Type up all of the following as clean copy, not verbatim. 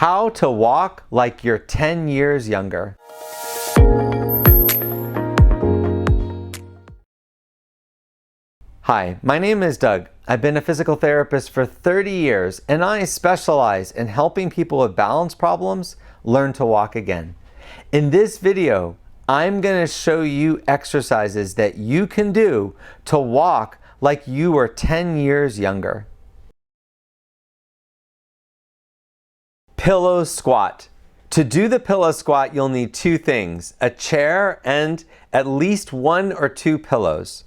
How to walk like you're 10 years younger. Hi, my name is Doug. I've been a physical therapist for 30 years and I specialize in helping people with balance problems learn to walk again. In this video, I'm going to show you exercises that you can do to walk like you were 10 years younger. Pillow squat. To do the pillow squat, you'll need two things: a chair and at least 1 or 2 pillows.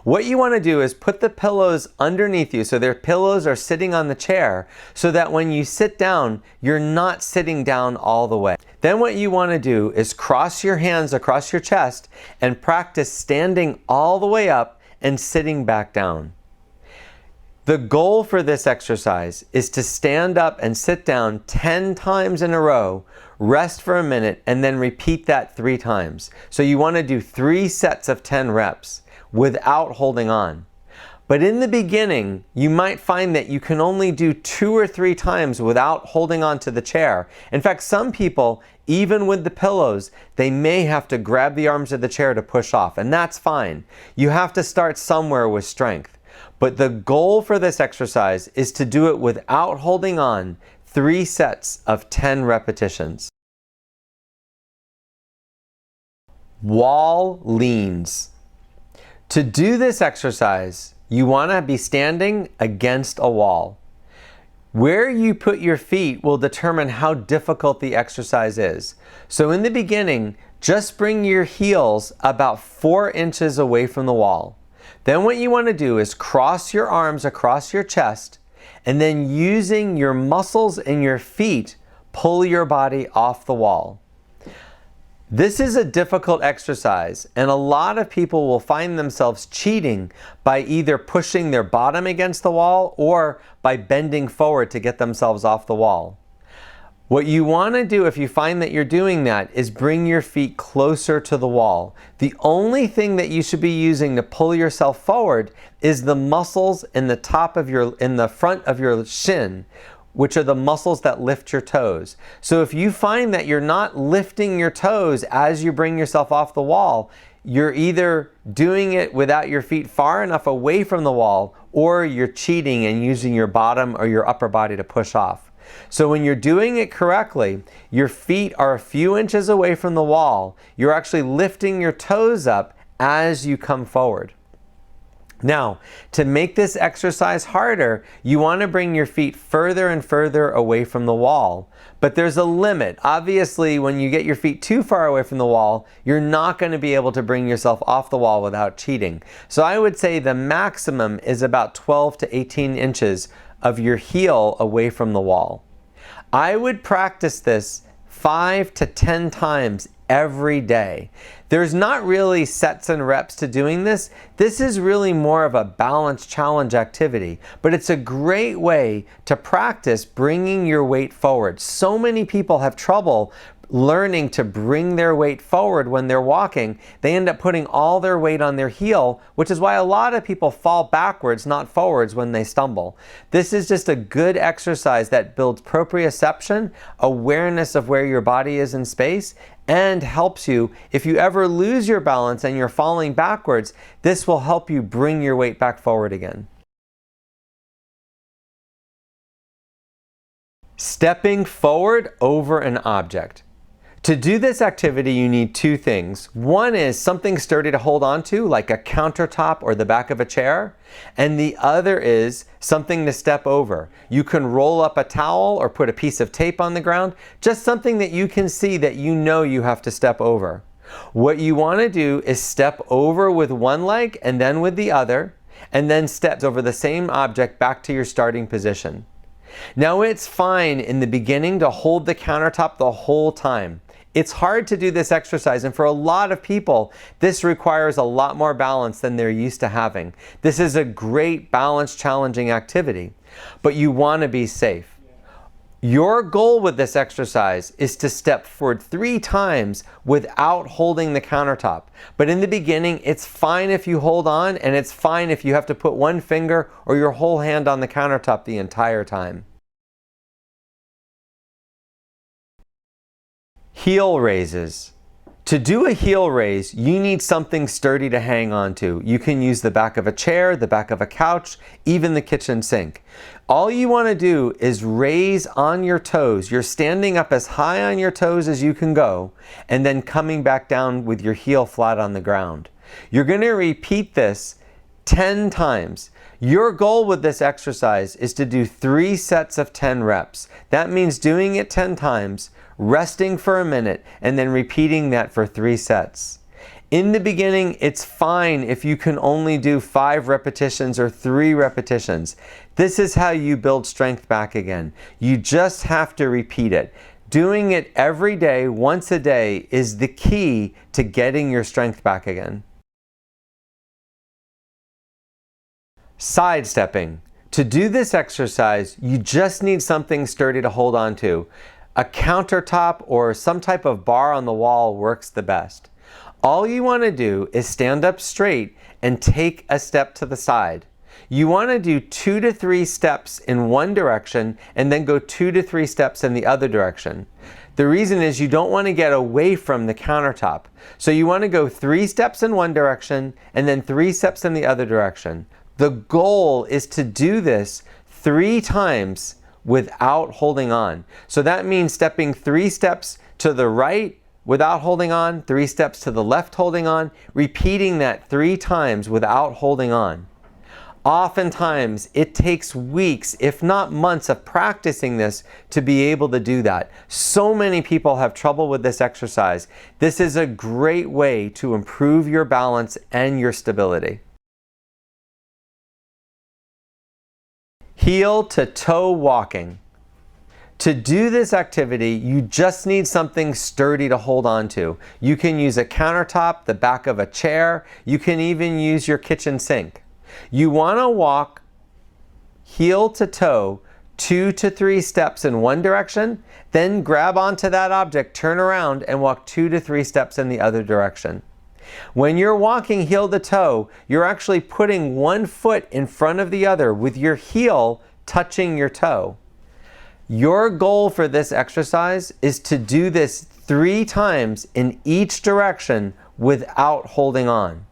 What you want to do is put the pillows underneath you so their pillows are sitting on the chair so that when you sit down, you're not sitting down all the way. Then what you want to do is cross your hands across your chest and practice standing all the way up and sitting back down. The goal for this exercise is to stand up and sit down 10 times in a row, rest for a minute, and then repeat that 3 times. So you want to do 3 sets of 10 reps without holding on. But in the beginning, you might find that you can only do 2 or 3 times without holding on to the chair. In fact, some people, even with the pillows, they may have to grab the arms of the chair to push off, and that's fine. You have to start somewhere with strength. But the goal for this exercise is to do it without holding on, 3 sets of 10 repetitions. Wall leans. To do this exercise, you want to be standing against a wall. Where you put your feet will determine how difficult the exercise is. So in the beginning, just bring your heels about 4 inches away from the wall. Then what you want to do is cross your arms across your chest and then using your muscles in your feet, pull your body off the wall. This is a difficult exercise and a lot of people will find themselves cheating by either pushing their bottom against the wall or by bending forward to get themselves off the wall. What you want to do if you find that you're doing that is bring your feet closer to the wall. The only thing that you should be using to pull yourself forward is the muscles in the front of your shin, which are the muscles that lift your toes. So if you find that you're not lifting your toes as you bring yourself off the wall, you're either doing it without your feet far enough away from the wall, or you're cheating and using your bottom or your upper body to push off. So when you're doing it correctly, your feet are a few inches away from the wall. You're actually lifting your toes up as you come forward. Now, to make this exercise harder, you want to bring your feet further and further away from the wall. But there's a limit. Obviously, when you get your feet too far away from the wall, you're not going to be able to bring yourself off the wall without cheating. So I would say the maximum is about 12 to 18 inches of your heel away from the wall. I would practice this 5 to 10 times every day. There's not really sets and reps to doing this. This is really more of a balance challenge activity, but it's a great way to practice bringing your weight forward. So many people have trouble learning to bring their weight forward when they're walking. They end up putting all their weight on their heel, which is why a lot of people fall backwards, not forwards, when they stumble. This is just a good exercise that builds proprioception, awareness of where your body is in space, and helps you, if you ever lose your balance and you're falling backwards, this will help you bring your weight back forward again. Stepping forward over an object. To do this activity, you need 2 things. One is something sturdy to hold on to, like a countertop or the back of a chair. And the other is something to step over. You can roll up a towel or put a piece of tape on the ground, just something that you can see that you know you have to step over. What you want to do is step over with one leg and then with the other, and then step over the same object back to your starting position. Now it's fine in the beginning to hold the countertop the whole time. It's hard to do this exercise, and for a lot of people, this requires a lot more balance than they're used to having. This is a great balance challenging activity, but you want to be safe. Your goal with this exercise is to step forward 3 times without holding the countertop. But in the beginning, it's fine if you hold on, and it's fine if you have to put one finger or your whole hand on the countertop the entire time. Heel raises. To do a heel raise, you need something sturdy to hang on to. You can use the back of a chair, the back of a couch, even the kitchen sink. All you want to do is raise on your toes. You're standing up as high on your toes as you can go, and then coming back down with your heel flat on the ground. You're going to repeat this 10 times. Your goal with this exercise is to do 3 sets of 10 reps. That means doing it 10 times, resting for a minute, and then repeating that for 3 sets. In the beginning, it's fine if you can only do 5 repetitions or 3 repetitions. This is how you build strength back again. You just have to repeat it. Doing it every day, once a day, is the key to getting your strength back again. Sidestepping. To do this exercise, you just need something sturdy to hold on to. A countertop or some type of bar on the wall works the best. All you want to do is stand up straight and take a step to the side. You want to do 2 to 3 steps in one direction and then go 2 to 3 steps in the other direction. The reason is you don't want to get away from the countertop. So you want to go 3 steps in one direction and then 3 steps in the other direction. The goal is to do this 3 times without holding on. So that means stepping 3 steps to the right without holding on, 3 steps to the left holding on, repeating that 3 times without holding on. Oftentimes, it takes weeks, if not months, of practicing this to be able to do that. So many people have trouble with this exercise. This is a great way to improve your balance and your stability. Heel to toe walking. To do this activity, you just need something sturdy to hold on to. You can use a countertop, the back of a chair, you can even use your kitchen sink. You want to walk heel to toe 2 to 3 steps in one direction, then grab onto that object, turn around, and walk 2 to 3 steps in the other direction. When you're walking heel to toe, you're actually putting one foot in front of the other with your heel touching your toe. Your goal for this exercise is to do this 3 times in each direction without holding on.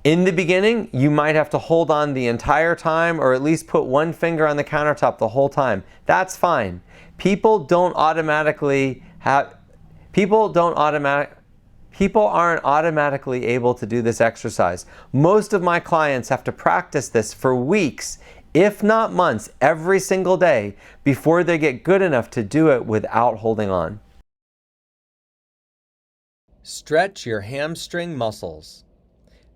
In the beginning, you might have to hold on the entire time or at least put one finger on the countertop the whole time. That's fine. People aren't automatically able to do this exercise. Most of my clients have to practice this for weeks, if not months, every single day before they get good enough to do it without holding on. Stretch your hamstring muscles.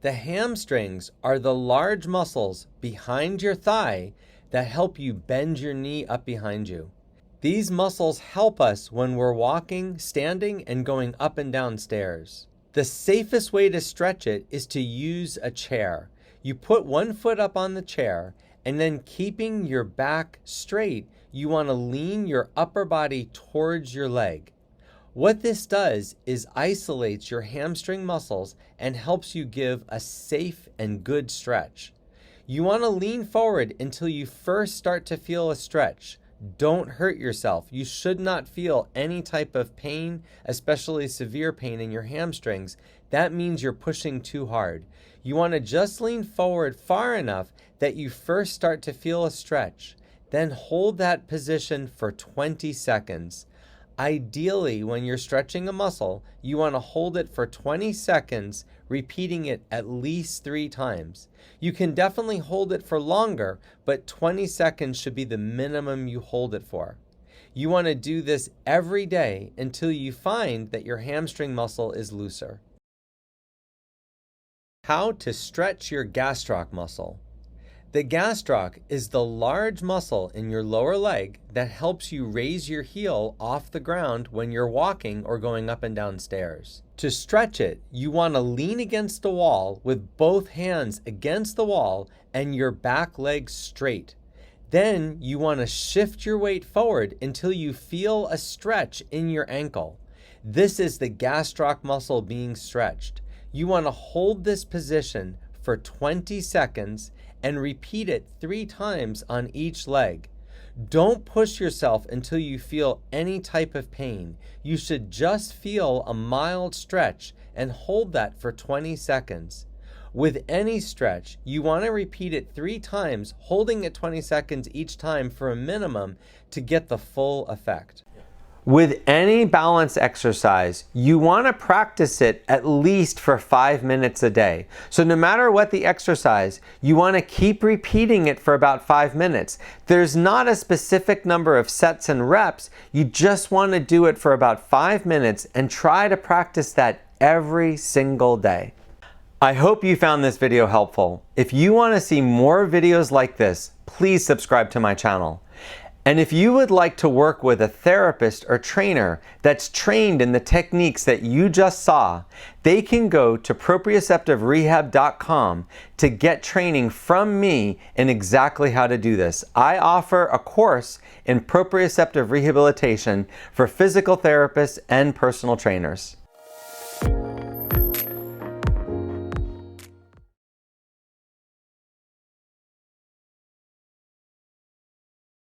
The hamstrings are the large muscles behind your thigh that help you bend your knee up behind you. These muscles help us when we're walking, standing, and going up and down stairs. The safest way to stretch it is to use a chair. You put one foot up on the chair, and then keeping your back straight, you want to lean your upper body towards your leg. What this does is isolates your hamstring muscles and helps you give a safe and good stretch. You want to lean forward until you first start to feel a stretch. Don't hurt yourself. You should not feel any type of pain, especially severe pain in your hamstrings. That means you're pushing too hard. You want to just lean forward far enough that you first start to feel a stretch. Then hold that position for 20 seconds. Ideally, when you're stretching a muscle, you want to hold it for 20 seconds, repeating it at least 3 times. You can definitely hold it for longer, but 20 seconds should be the minimum you hold it for. You want to do this every day until you find that your hamstring muscle is looser. How to stretch your gastroc muscle. The gastroc is the large muscle in your lower leg that helps you raise your heel off the ground when you're walking or going up and down stairs. To stretch it, you want to lean against the wall with both hands against the wall and your back leg straight. Then you want to shift your weight forward until you feel a stretch in your ankle. This is the gastroc muscle being stretched. You want to hold this position for 20 seconds and repeat it 3 times on each leg. Don't push yourself until you feel any type of pain. You should just feel a mild stretch and hold that for 20 seconds. With any stretch, you want to repeat it 3 times, holding it 20 seconds each time for a minimum to get the full effect. With any balance exercise, you want to practice it at least for 5 minutes a day. So no matter what the exercise, you want to keep repeating it for about 5 minutes. There's not a specific number of sets and reps. You just want to do it for about 5 minutes and try to practice that every single day. I hope you found this video helpful. If you want to see more videos like this, please subscribe to my channel. And if you would like to work with a therapist or trainer that's trained in the techniques that you just saw, they can go to proprioceptiverehab.com to get training from me in exactly how to do this. I offer a course in proprioceptive rehabilitation for physical therapists and personal trainers.